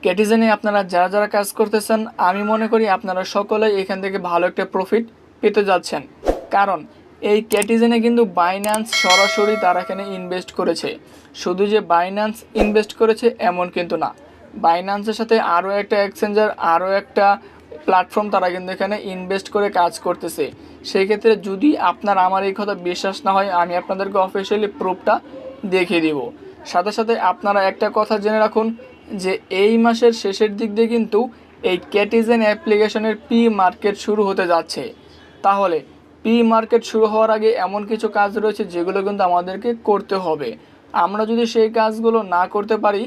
ক্যাটিজেনে আপনারা যারা যারা কাজ করতেছেন, আমি মনে করি আপনারা সকলেই এখান থেকে ভালো একটা প্রফিট পেতে যাচ্ছেন। কারণ এই ক্যাটিজেনে কিন্তু বাইন্যান্স সরাসরি তারা এখানে ইনভেস্ট করেছে। শুধু যে বাইন্যান্স ইনভেস্ট করেছে এমন কিন্তু না, বাইন্যান্সের সাথে আরও একটা এক্সচেঞ্জার, আরও একটা প্ল্যাটফর্ম তারা কিন্তু এখানে ইনভেস্ট করে কাজ করতেছে। সেই ক্ষেত্রে যদি আপনার আমার এই কথা বিশ্বাস না হয়, আমি আপনাদেরকে অফিসিয়ালি প্রুফটা দেখিয়ে দিব। সাথে সাথে আপনারা একটা কথা জেনে রাখুন যে এই মাসের শেষের দিক দিয়ে কিন্তু এই ক্যাটিজেন অ্যাপ্লিকেশনের পি মার্কেট শুরু হতে যাচ্ছে। তাহলে পি মার্কেট শুরু হওয়ার আগে এমন কিছু কাজ রয়েছে যেগুলো কিন্তু আমাদেরকে করতে হবে। আমরা যদি সেই কাজগুলো না করতে পারি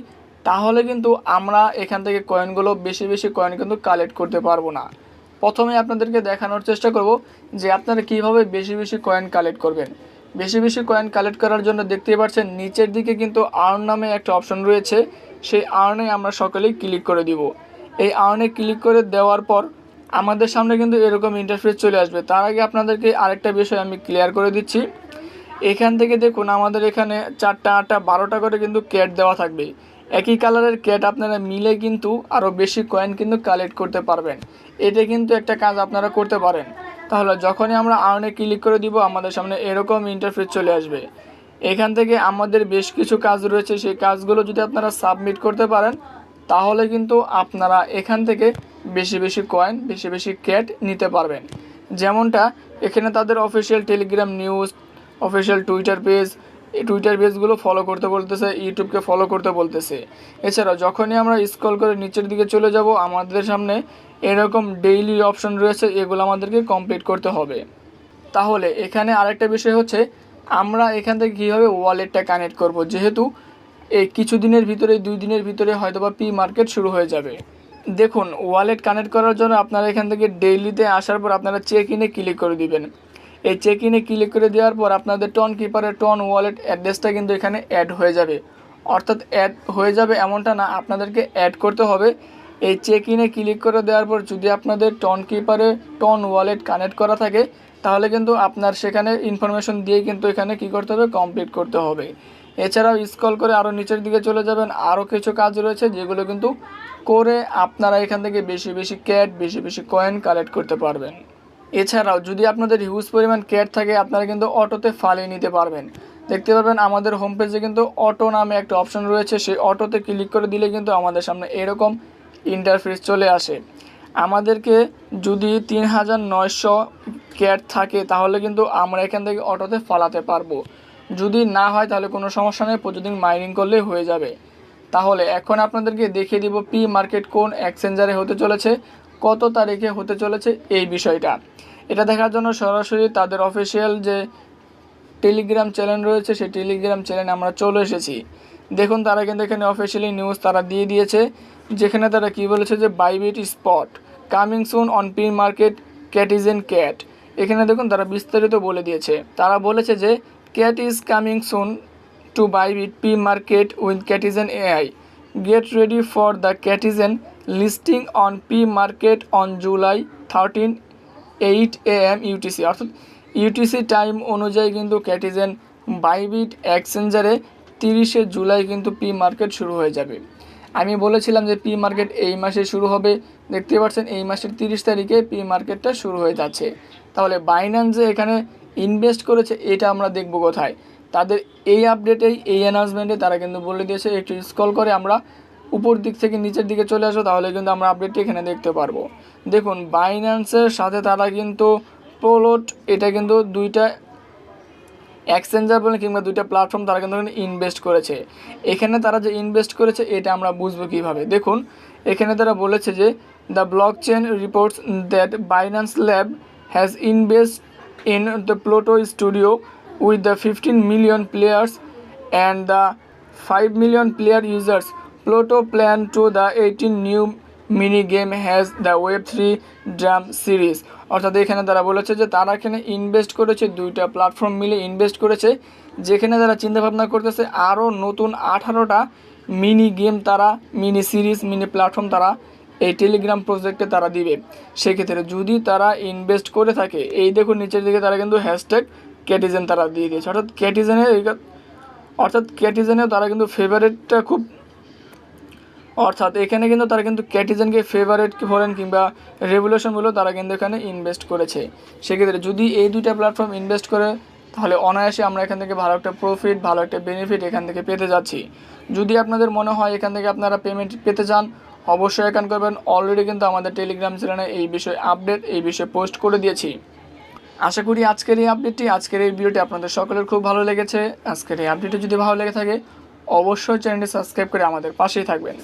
তাহলে কিন্তু আমরা এখান থেকে কয়েনগুলো বেশি বেশি কয়েন কিন্তু কালেক্ট করতে পারবো না। প্রথমে আপনাদেরকে দেখানোর চেষ্টা করব যে আপনারা কীভাবে বেশি বেশি কয়েন কালেক্ট করবেন। বেশি বেশি কয়েন কালেক্ট করার জন্য দেখতেই পাচ্ছেন নিচের দিকে কিন্তু আর্ন নামে একটা অপশন রয়েছে। সেই আর্নে আমরা সকলেই ক্লিক করে দিব। এই আর্নে ক্লিক করে দেওয়ার পর আমাদের সামনে কিন্তু এরকম ইন্টারফেস চলে আসবে। তার আগে আপনাদেরকে আরেকটা বিষয় আমি ক্লিয়ার করে দিচ্ছি। এখান থেকে দেখুন আমাদের এখানে 4টা 8টা 12টা করে কিন্তু ক্যাট দেওয়া থাকবে। একই কালারের ক্যাট আপনারা মিলে কিন্তু আরও বেশি কয়েন কিন্তু কালেক্ট করতে পারবেন। এটা কিন্তু একটা কাজ আপনারা করতে পারেন। তাহলে যখনই আমরা আর্নে ক্লিক করে দিব আমাদের সামনে এরকম ইন্টারফেস চলে আসবে। এখান থেকে আমাদের বেশ কিছু কাজ রয়েছে, সেই কাজগুলো যদি আপনারা সাবমিট করতে পারেন তাহলে কিন্তু আপনারা এখান থেকে বেশি বেশি কয়েন, বেশি বেশি ক্যাট নিতে পারবেন। যেমনটা এখানে তাদের official Telegram news, official Twitter পেজগুলো ফলো করতে বলতেছে, ইউটিউবকে ফলো করতে বলতেছে। এছাড়াও যখনই আমরা স্ক্রল করে নিচের দিকে চলে যাব আমাদের সামনে এরকম ডেইলি অপশন রয়েছে, এগুলো আমাদেরকে কমপ্লিট করতে হবে। তাহলে এখানে আরেকটা বিষয় হচ্ছে আমরা এখান থেকে কীভাবে ওয়ালেটটা কানেক্ট করব, যেহেতু এই কিছু দিনের ভিতরে 2 দিনের ভিতরে হয়তোবা পি মার্কেট শুরু হয়ে যাবে। দেখুন ওয়ালেট কানেক্ট করার জন্য আপনারা এখান থেকে ডেইলিতে আসার পর আপনারা চেক ইনে ক্লিক করে দিবেন। এই চেক ইনে ক্লিক করে দেওয়ার পর আপনাদের টন কিপারের টন ওয়ালেট অ্যাড্রেসটা কিন্তু এখানে অ্যাড হয়ে যাবে। অর্থাৎ অ্যাড হয়ে যাবে এমনটা না, আপনাদেরকে অ্যাড করতে হবে। এই চেক ইনে ক্লিক করে দেওয়ার পর যদি আপনাদের টন কিপারে টন ওয়ালেট কানেক্ট করা থাকে তাহলে কিন্তু আপনার সেখানে ইনফরমেশন দিয়ে কিন্তু এখানে কী করতে হবে, কমপ্লিট করতে হবে। এছাড়াও স্ক্রল করে আরও নিচের দিকে চলে যাবেন, আরও কিছু কাজ রয়েছে যেগুলো কিন্তু করে আপনারা এখান থেকে বেশি বেশি ক্যাট, বেশি বেশি কয়েন কালেক্ট করতে পারবেন। এছাড়াও যদি আপনাদের হিউজ পরিমাণ ক্যাট থাকে আপনারা কিন্তু অটোতে ফালিয়ে নিতে পারবেন। দেখতে পারবেন আমাদের হোম পেজে কিন্তু অটো নামে একটা অপশন রয়েছে, সেই অটোতে ক্লিক করে দিলে কিন্তু আমাদের সামনে এরকম ইন্টারফেস চলে আসে। আমাদেরকে যদি 3900 ক্যাট থাকে তাহলে কিন্তু আমরা এখান থেকে অটোতে ফালাতে পারবো। যদি না হয় তাহলে কোনো সমস্যা নেই, প্রতিদিন মাইনিং করলেই হয়ে যাবে। তাহলে এখন আপনাদেরকে দেখিয়ে দিব পি মার্কেট কোন এক্সচেঞ্জারে হতে চলেছে, কত তারিখে হতে চলেছে এই বিষয়টা। এটা দেখার জন্য সরাসরি তাদের অফিসিয়াল যে টেলিগ্রাম চ্যানেল রয়েছে সেই টেলিগ্রাম চ্যানেলে আমরা চলে এসেছি। দেখুন তারা কিন্তু এখানে অফিসিয়ালি নিউজ তারা দিয়ে দিয়েছে, যেখানে তারা কি বলেছে যে Bybit spot coming soon on P market Catizen Cat. এখানে দেখুন তারা বিস্তারিত বলে দিয়েছে। তারা বলেছে যে Cat is coming soon to Bybit P market with Catizen AI, get ready for the Catizen listing on P market on July 13 8 AM UTC. অর্থাৎ ইউটিসি টাইম অনুযায়ী কিন্তু ক্যাটিজেন বাইবিট এক্সচেঞ্জারে 30শে জুলাই কিন্তু পি মার্কেট শুরু হয়ে যাবে। আমি বলেছিলাম যে পি মার্কেট এই মাসে শুরু হবে, দেখতে পাচ্ছেন এই মাসের 30 তারিখে পি মার্কেটটা শুরু হয়ে যাচ্ছে। তাহলে বাইন্যান্স যে এখানে ইনভেস্ট করেছে এটা আমরা দেখব কোথায়, তাদের এই আপডেটেই এই অ্যানাউন্সমেন্টে তারা কিন্তু বলে দিয়েছে। একটু স্ক্রল করে আমরা উপর দিক থেকে নিচের দিকে চলে আসো তাহলে কিন্তু আমরা আপডেটটি এখানে দেখতে পারবো। দেখুন বাইন্যান্সের সাথে তারা কিন্তু পোলট, এটা কিন্তু 2টা এক্সচেঞ্জার বলে কিংবা 2টা প্ল্যাটফর্ম তারা কিন্তু ইনভেস্ট করেছে। এখানে তারা যে ইনভেস্ট করেছে এটা আমরা বুঝবো কীভাবে। দেখুন এখানে তারা বলেছে যে the block chain reports that Binance lab has invest in the Pluto studio with the 15 million players and the 5 million player users. Pluto plan to the 18 new mini game has the Web3 Drum series। অর্থাৎ এখানে তারা বলেছে যে তারা এখানে invest করেছে, 2টা platform মিলে ইনভেস্ট করেছে, যেখানে তারা চিন্তাভাবনা করতেছে আরও নতুন 18টা মিনি গেম তারা, মিনি সিরিজ, মিনি প্ল্যাটফর্ম তারা এই টেলিগ্রাম প্রজেক্টে তারা দিবে। সেক্ষেত্রে যদি তারা ইনভেস্ট করে থাকে, এই দেখুন নিচের দিকে তারা কিন্তু হ্যাশট্যাগ ক্যাটিজেন তারা দিয়ে দিয়েছে। অর্থাৎ ক্যাটিজেনেও তারা কিন্তু ফেভারিটটা খুব অর্থাৎ এখানে কিন্তু তারা কিন্তু ক্যাটিজেনকে ফেভারেট বলেন কিংবা রেভুলেশন বলেও তারা কিন্তু এখানে ইনভেস্ট করেছে। সেক্ষেত্রে যদি এই দুইটা প্ল্যাটফর্ম ইনভেস্ট করে তাহলে অনায়াসে আমরা এখান থেকে ভালো একটা প্রফিট, ভালো একটা বেনিফিট এখান থেকে পেতে যাচ্ছি। যদি আপনাদের মনে হয় এখান থেকে আপনারা পেমেন্ট পেতে চান, অবশ্যই এখান করবেন। অলরেডি কিন্তু আমাদের টেলিগ্রাম চ্যানেলে এই বিষয়ে আপডেট, এই বিষয়ে পোস্ট করে দিয়েছি। আশা করি আজকের এই আপডেটটি, আজকের এই ভিডিওটি আপনাদের সকলের খুব ভালো লেগেছে। আজকের এই আপডেটটি যদি ভালো লেগে থাকে অবশ্যই চ্যানেলটি সাবস্ক্রাইব করে আমাদের পাশেই থাকবেন।